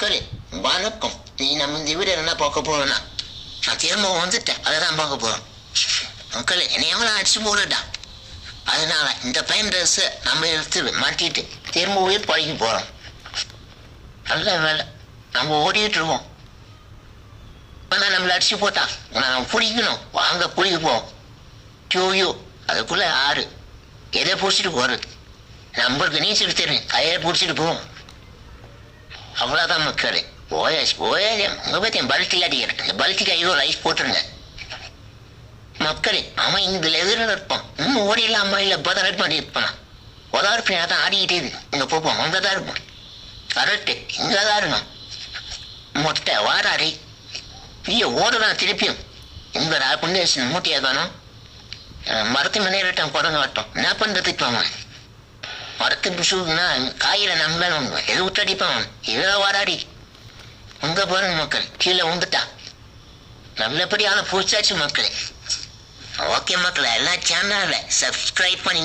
மக்களே வணக்கம். நீ நம்ம இந்த வீடு என்ன பார்க்க போறோம்னா, நான் திரும்ப வந்துட்டேன், அதை தான் பார்க்க போறோம். மக்களே என்னையெல்லாம் அடிச்சு போடுடா. அதனால இந்த பையன் ட்ரெஸ்ஸை நம்ம எடுத்து மாட்டிட்டு திரும்பவே பழகி போறோம். நல்ல வேலை, நம்ம ஓடிட்டு இருக்கோம். ஆனால் நம்மளை அடிச்சு போட்டா நம்ம பிடிக்கணும். வாங்க குளிக்க போவோம். டியூயோ அதுக்குள்ள ஆறு எதை பிடிச்சிட்டு போறது? நம்மளுக்கு நீச்சல் தெரியும், கையை பிடிச்சிட்டு போவோம். அவ்வளோதான் மக்களே. ஓயாச்சு உங்க பற்றி பல்ட்டி அடிக்கிறேன். இந்த பல்ட்டிக்கு ஐயோ ரைஸ் போட்டுருங்க மக்களே. அவன் இதில் எதிரில் இருப்பான். இன்னும் ஓடிடலாம். அம்மா இல்லை பதறட் பண்ணி இருப்பான். உதாரணம் தான் ஆடிக்கிட்டே இருக்கு. இங்கே போப்போம், அங்கே தான் இருப்போம். கரெக்டு, இங்கே தான் இருக்கும். மொட்டை வாராடி ஐயோ ஓடலாம் திருப்பியும். இங்கே புண்ணேசன் மூட்டையாக தானோ மரத்து முன்னேறிட்டான். குரங்க வட்டம் என்ன பண்ணுறதுக்கு அவன் மரத்து பிசுனா காயில நம்ம எது விட்டடிப்பான். இதில் வாராடி உங்க பாருங்க மக்கள், கீழே வந்துட்டா. நல்லபடியான பூச்சாச்சு மக்களே. ஓகே மக்களே, எல்லா சேனலை சப்ஸ்கிரைப் பண்ணி